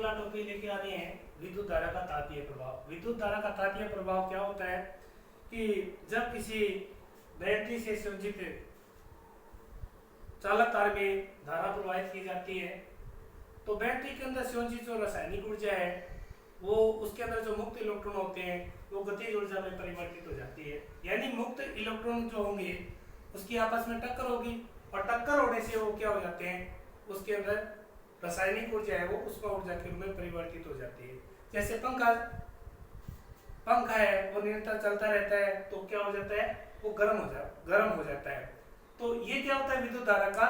अगला टॉपिक लेके आ रहे हैं विद्युत धारा का तापीय प्रभाव। विद्युत धारा का तापीय प्रभाव क्या होता है कि जब किसी बैटरी से संयोजित चालक तार में धारा प्रवाहित की जाती है तो बैटरी के अंदर संयोजित जो रासायनिक ऊर्जा है वो उसके अंदर जो मुक्त इलेक्ट्रॉन होते हैं वो गतिज ऊर्जा में परिवर्तित हो जाती है। यानी मुक्त इलेक्ट्रॉन जो होंगे उसकी आपस में टक्कर होगी और टक्कर होने से वो क्या हो जाते हैं, उसके अंदर रासायनिक ऊर्जा है वो उष्मा ऊर्जा के रूप में परिवर्तित हो जाती है। जैसे पंखा है वो निरंतर चलता रहता है तो क्या हो जाता है, वो गर्म हो जाता है। तो ये क्या होता है, विद्युत धारा का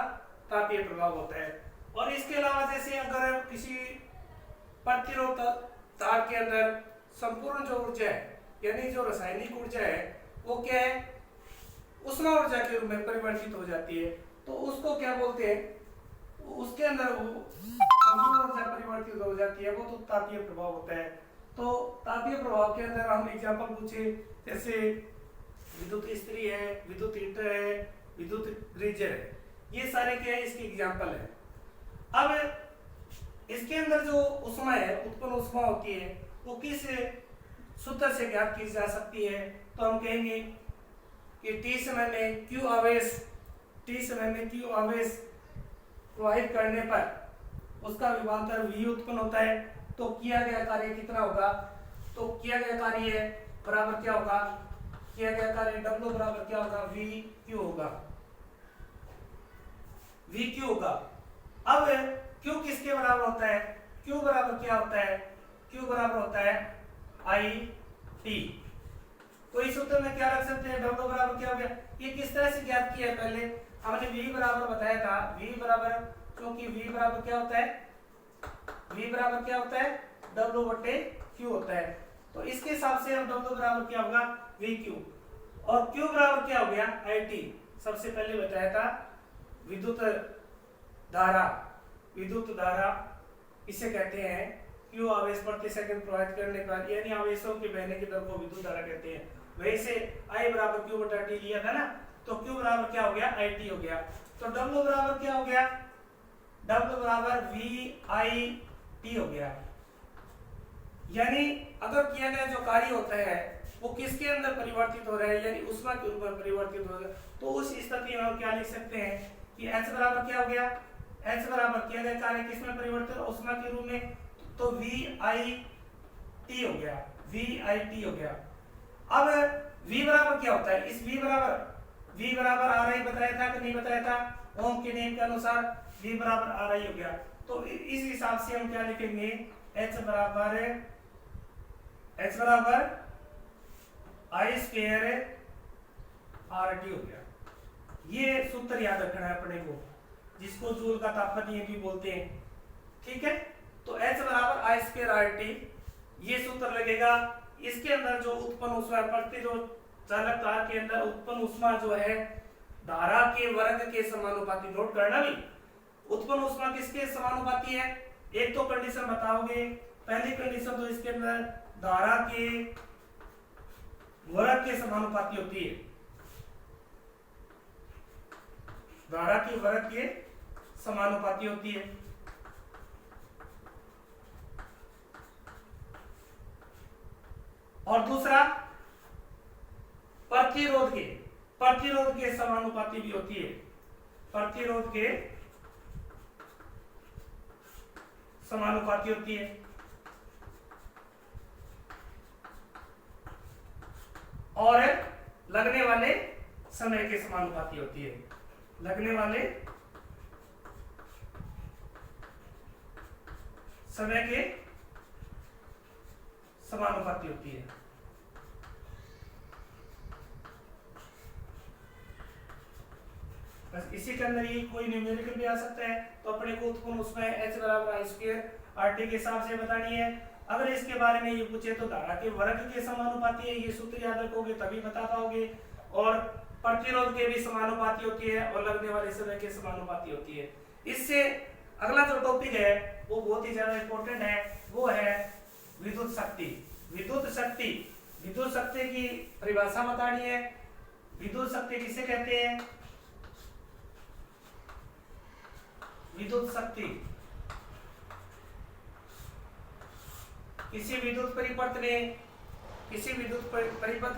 तापीय प्रभाव होता है। और इसके अलावा जैसे अगर किसी प्रतिरोध तार के अंदर संपूर्ण जो ऊर्जा है यानी जो रासायनिक ऊर्जा है वो क्या है, उष्मा ऊर्जा के रूप में परिवर्तित हो जाती है तो उसको क्या बोलते हैं, उसके अंदर वो संपूर्ण ऊर्जा परिवर्तित हो जाती है, वो तो तापीय प्रभाव होता है। तो तापीय प्रभाव के अंदर हम एग्जांपल पूछे जैसे विद्युत इस्त्री है, विद्युत हीटर है, विद्युत गीजर है, ये सारे क्या है इसके एग्जांपल है। अब इसके अंदर जो उष्मा है, उत्पन्न उष्मा होती है वो किस सूत्र से ज्ञात की जा सकती है, तो हम कहेंगे कि T समय में Q आवेश प्रवाहित करने पर उसका विभवांतर V उत्पन्न होता है। तो किया गया कार्य कितना होगा, तो किया गया कार्य बराबर क्या होगा, किया गया कार्य W बराबर क्या होगा, VQ होगा। अब Q किसके बराबर होता है, Q बराबर क्या होता है, Q बराबर होता है IT। तो इस सूत्र में क्या रख सकते हैं, W बराबर क्या हो गया, ये किस तरह से ज्ञात किया है, पहले हमने V बराबर बताया था, V बराबर क्योंकि V बराबर क्या होता है, V बराबर क्या होता है, W बटे Q होता है। तो इसके हिसाब से हम W बराबर क्या होगा, VQ, और Q बराबर क्या हो गया, IT। सबसे पहले बताया था विद्युत धारा इसे कहते हैं Q आवेश प्रति सेकंड प्रवाहित करने पर, यानी आवेशों के बहने की दर को विद्युत धारा कहते हैं। वैसे I बराबर Q बटा T लिया था ना, तो Q बराबर क्या हो गया, IT हो गया। तो W बराबर क्या हो गया, W बराबर VIT हो गया। यानी अगर किया गया जो कार्य होता है वो किसके अंदर परिवर्तित हो रहा है, यानी उष्मा के रूप में परिवर्तित हो रहा है, तो उस स्थिति में हम क्या लिख सकते हैं कि H बराबर क्या हो गया, H बराबर किया गया कार्य किसमें परिवर्तित, उष्मा के रूप में, तो VIT हो गया। अब V बराबर क्या होता है, इस V बराबर RI बताया था कि नहीं बताया था, ओम के नियम के अनुसार V बराबर RI हो गया। तो इस हिसाब से हम क्या लिखेंगे, H बराबर I स्क्वायर RT हो गया। ये सूत्र याद रखना है अपने को, जिसको जूल का तापमान भी बोलते हैं, ठीक है। तो H बराबर I स्क्वायर RT ये सूत्र लगेगा। इसके अंदर जो उत्पन्न उष्मा प्रतिरोध चालक तार के अंदर उत्पन्न उष्मा जो है धारा के वर्ग के समानुपाती, नोट करना भी, उत्पन्न उष्मा किसके समानुपाती है, एक तो कंडीशन बताओगे, पहली कंडीशन तो इसके अंदर धारा के वर्ग के समानुपाती होती है, धारा के वर्ग के समानुपाती होती है। और दूसरा प्रतिरोध के समानुपाती भी होती है, प्रतिरोध के समानुपाती होती है। और लगने वाले समय के समानुपाती होती है, लगने वाले समय के समानुपाती होती है। बस इसी के अंदर ये कोई न्यूमेरिकल भी आ सकता है, तो अपने को उत्पन्न उसमें H बराबर I स्क्वायर RT के हिसाब से बतानी है। अगर इसके बारे में ये पूछे तो धारा के वर्ग के समानुपाती है, ये सूत्र याद रखोगे तभी बता पाओगे। और प्रतिरोध के भी समानुपाती होती है और लगने वाले समय के समानुपाती होती है। इससे अगला जो टॉपिक है वो बहुत ही ज्यादा इंपॉर्टेंट है, वो है विद्युत शक्ति की परिभाषा बतानी है। विद्युत शक्ति किसे कहते हैं, विद्युत शक्ति किसी विद्युत परिपथ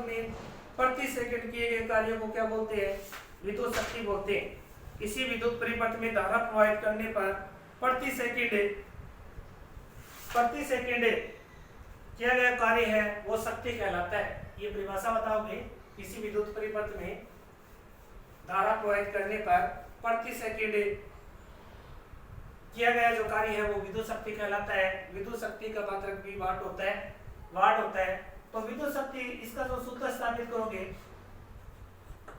में प्रति सेकंड किए गए कार्यों को क्या बोलते हैं? विद्युत शक्ति बोलते हैं। किसी विद्युत परिपथ में धारा प्रवाहित करने पर प्रति सेकंड किया गया कार्य है वो शक्ति कहलाता है। ये परिभाषा बताओगे। किसी विद्युत परिपथ में धारा प्रवाहित करने पर प्रति सेकंड किया गया जो कार्य है वो विद्युत शक्ति कहलाता है। विद्युत शक्ति का मात्रक भी वाट होता है। तो विद्युत शक्ति, इसका जो सूत्र स्थापित करोगे,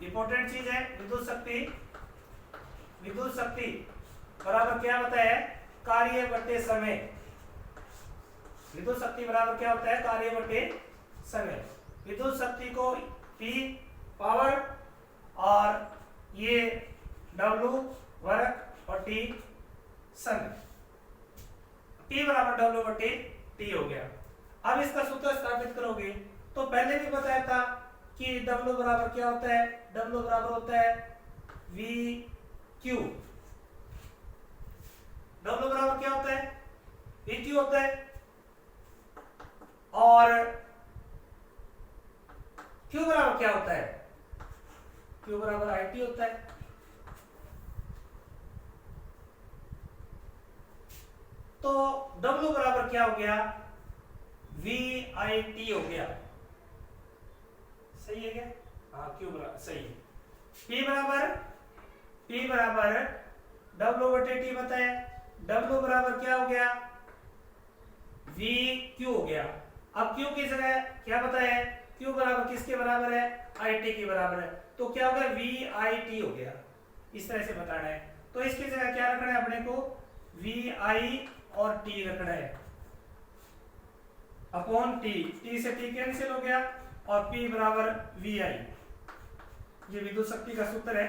इंपॉर्टेंट चीज है। विद्युत शक्ति बराबर क्या होता है? कार्य बटे समय। विद्युत शक्ति बराबर क्या होता है? कार्य बटे समय। विद्युत शक्ति को P पावर और ये W वर्ग और T समय। P बराबर W बटे T हो गया। अब इसका सूत्र स्थापित करोगे तो पहले भी बताया था कि W बराबर क्या होता है? W बराबर होता है VQ। W बराबर क्या होता है? VQ होता है। और Q बराबर क्या होता है? Q बराबर IT होता है। तो W बराबर क्या हो गया? VIT हो गया। सही है क्या? हाँ, Q बराबर सही है। P बराबर W बटे T बताया। W बराबर क्या हो गया? VQ हो गया। अब Q की जगह क्या बताया है? Q बराबर किसके बराबर है? IT के बराबर है। तो क्या हो गया? VIT हो गया। इस तरह से बताना है। तो इसकी जगह क्या रखना है अपने को? VI और T रखना है अपॉन T। T से T कैंसिल हो गया और P बराबर VI। ये विद्युत शक्ति का सूत्र है।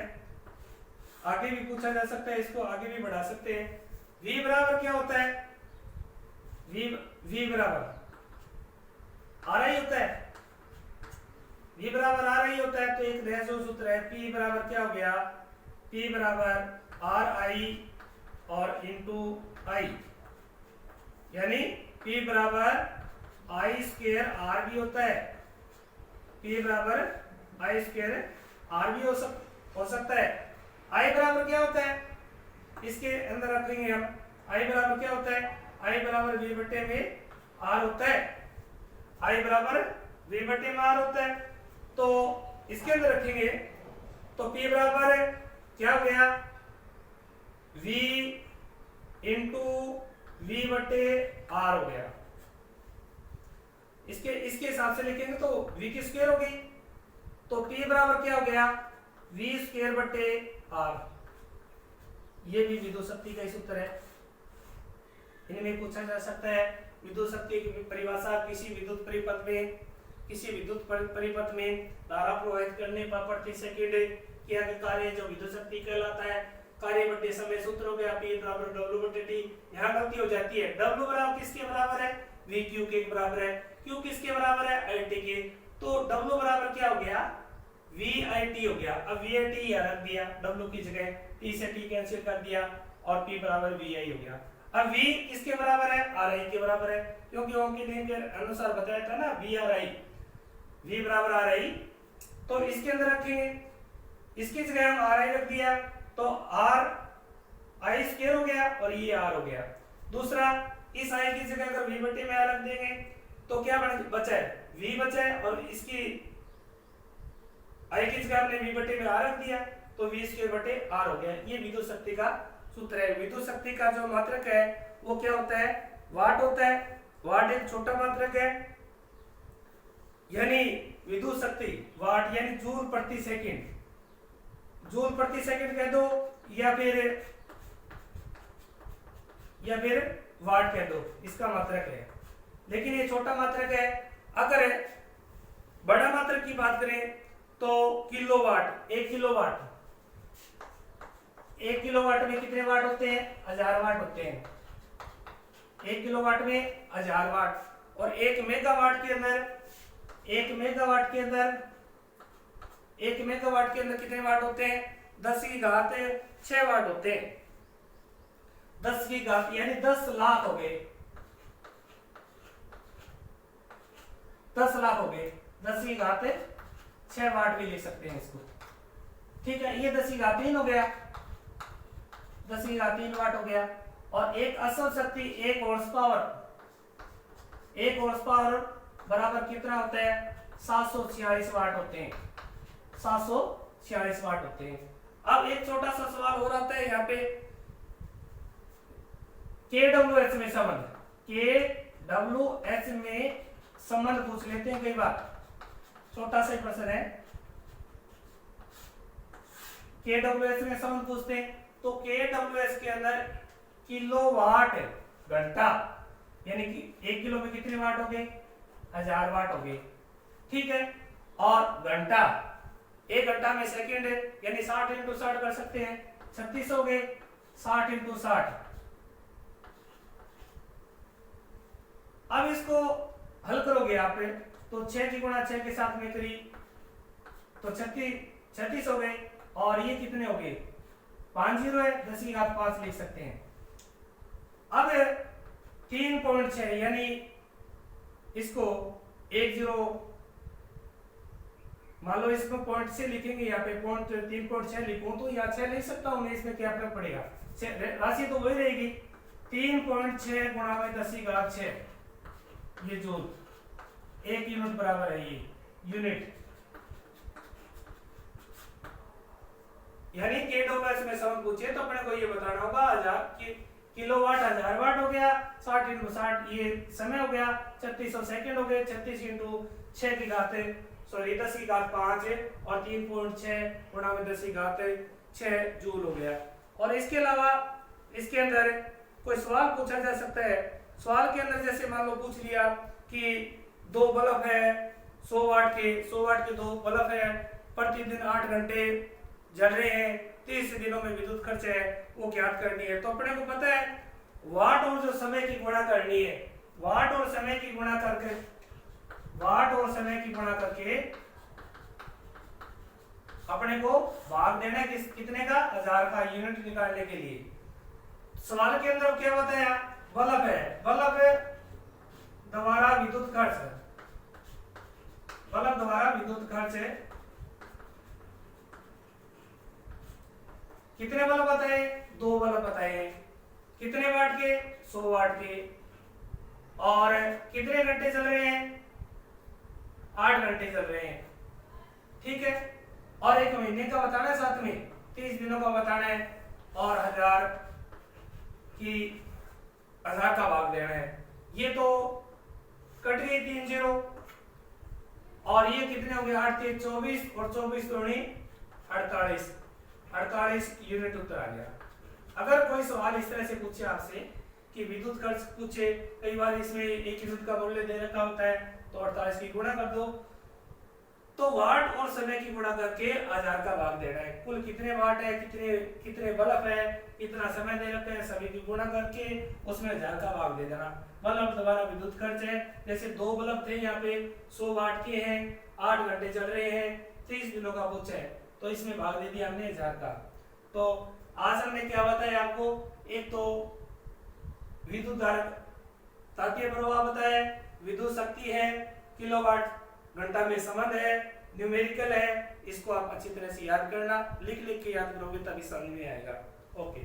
आगे भी पूछा जा सकता है, इसको आगे भी बढ़ा सकते हैं। V बराबर क्या होता है? V बराबर RI होता है। V बराबर RI होता है। तो एक नया जो सूत्र है, P बराबर क्या हो गया? P बराबर RI और इंटू I, यानी P बराबर I स्क्वायर R भी होता है। P बराबर I स्क्वायर R भी हो सकता है। I बराबर क्या होता है? इसके अंदर रखेंगे हम। I बराबर क्या होता है? I बराबर V बटे में R होता है। I बराबर V बटे में R होता है। तो इसके अंदर रखेंगे तो P बराबर क्या हो गया? V इंटू V बटे R हो गया। इसके हिसाब से लिखेंगे तो V की स्क्वायर हो गई। तो P बराबर क्या हो गया? V स्क्वायर बटे R। ये भी विद्युत शक्ति का ही सूत्र है। इनमें पूछा जा सकता है विद्युत शक्ति की परिभाषा। किसी विद्युत परिपथ में धारा प्रवाहित करने पर प्रति सेकंड किया गया कार्य जो विद्युत शक्ति कहलाता है। कार्य बटे समय सूत्र हो गया P बराबर W बटे T। यहाँ गलती हो जाती है। W बराबर किसके बराबर है? VQ के बराबर है। Q किसके बराबर है? IT के। तो W बराबर क्या हो गया? VIT हो गया। अब VIT यहाँ रख दिया W की जगह, T से T कैंसिल कर दिया और P बराबर VI हो गया। अब V किसके बराबर है? RI के बराबर है, क्योंकि ओम के नियम के अनुसार बताया था ना VRI, V बराबर RI। तो इसके अंदर रखेंगे, इसकी जगह हम RI रख दिया तो R I स्क्वायर हो गया और ये R हो गया। दूसरा, इस I की जगह अगर V बटे में R रख देंगे तो क्या बचा है? V बचा है और इसकी I की जगह हमने V बटे में R रख दिया तो V स्क्वायर बटे R हो गया। ये विद्युत शक्ति का सूत्र है। विद्युत शक्ति का जो मात्रक है वो क्या होता है? वाट होता है। वाट एक छोटा मात्रक है, यानी विद्युत शक्ति वाट यानी जूल प्रति सेकंड। जूल प्रति सेकंड कह दो या फिर वाट कह दो, इसका मात्रक है। लेकिन ये छोटा मात्रक है। अगर बड़ा मात्रक की बात करें तो किलोवाट, 1 किलोवाट। 1 किलोवाट में कितने वाट होते हैं? 1000 वाट होते हैं। 1 किलोवाट में 1000 वाट। और 1 मेगावाट के अंदर कितने वाट होते हैं? 10 की घात 6 वाट होते हैं। 10 की घात यानी 10 लाख हो गए। 10 लाख हो गए, 10 की घात 6 वाट भी ले सकते हैं इसको। ठीक है, ये 10 की घात 3 हो गया, 10 की घात 3 वाट हो गया। और एक असल शक्ति 1 हॉर्स पावर, 1 हॉर्स पावर बराबर कितना होता है? 746 वाट होते हैं, 746 वाट होते हैं। अब एक छोटा सा सवाल और आता है यहाँ पे, KWH में संबंध, KWH में संबंध पूछ लेते हैं कई बार, छोटा सा प्रश्न है, KWH में संबंध पूछते हैं। तो KWH के अंदर किलोवाट घंटा, यानी कि 1 किलो में कितने वाट हो गए? 1000 वाट हो गए। ठीक है, और घंटा, 1 घंटा में सेकंड है, यानी 60 × 60 कर सकते हैं, 36 हो गए, 60 × 60। अब इसको हल करोगे आप तो 6 की गुणा 6 के साथ में करी तो 36 हो गए, और ये कितने हो गए? 5 जीरो है, 10 की घात 5 लिख सकते हैं। अब 3.6 यानी इसको 1 जीरो मान लो, इसको पॉइंट से लिखेंगे, यहाँ पे पॉइंट 3.6 लिखूं तो यहाँ 6 लिख सकता हूँ, इसमें क्या फर्क पड़ेगा? राशि तो वही रहेगी, 3.6 गुणा में 10 की घात 6, ये जूल, 1 यूनिट बराबर है ये यूनिट। यानी KWH में सवाल पूछे तो अपने को ये बताना होगा 1000 किलोवाट 1000 वाट हो गया, 60 × 60 ये समय हो गया, 3600 सेकंड हो गए, 36 × 6 की घात 10 की घात 5 और 3.6 गुणा में 10 की घात 6 जूल हो गया। और इसके अलावा इसके अंदर कोई सवाल पूछा जा सकता है। सवाल के अंदर जैसे मान लो पूछ लिया कि 2 बल्ब है 100 वाट के 2 बल्ब है, प्रतिदिन 8 घंटे जल रहे हैं, 30 दिनों में विद्युत खर्च है वो ज्ञात करनी है। तो अपने को पता है वाट और जो समय की गुणा करनी है, वाट और समय की गुणा करके अपने को भाग देना है कितने का? 1000 का, यूनिट निकालने के लिए। सवाल के अंदर क्या बताया? बल्ब है, बल्ब द्वारा विद्युत खर्च, बल्ब द्वारा विद्युत खर्च है कितने बल्ब बताए? 2 बल्ब बताए, कितने वाट के? 100 वाट के, और कितने घंटे चल रहे हैं? 8 घंटे चल रहे हैं। ठीक है, और 1 महीने का बताना है, साथ में 30 दिनों का बताना है, और 1000 का भाग देना है। ये तो कट गई 3 जीरो, और ये कितने हो गए? 8 × 24 और 24 दूनी 48 यूनिट उत्तर आ गया। अगर कोई सवाल इस तरह से पूछे आपसे कि विद्युत खर्च पूछे, कई बार इसमें 1 यूनिट का मूल्य दे रखा होता है, तो 48 की गुणा कर दो, तो वाट और समय की गुणा करके 1000 का भाग देना है। कुल कितने वाट है, कितने बल्ब है, कितना समय दे रखते हैं, सभी की गुणा करके उसमें 1000 का भाग दे देना। बल्ब द्वारा विद्युत खर्च है, जैसे 2 बल्ब थे यहाँ पे 100 वाट के हैं, 8 घंटे चल रहे हैं, 30 दिनों का पूछा है, तो इसमें भाग दे दिया हमने 1000 का। तो आज हमने क्या बताया आपको? एक तो विद्युत धारक तापीय प्रवाह बताया, विद्युत शक्ति है, किलोवाट घंटा में संबंध है, न्यूमेरिकल है। इसको आप अच्छी तरह से याद करना, लिख के याद करोगे तभी समझ में आएगा। ओके।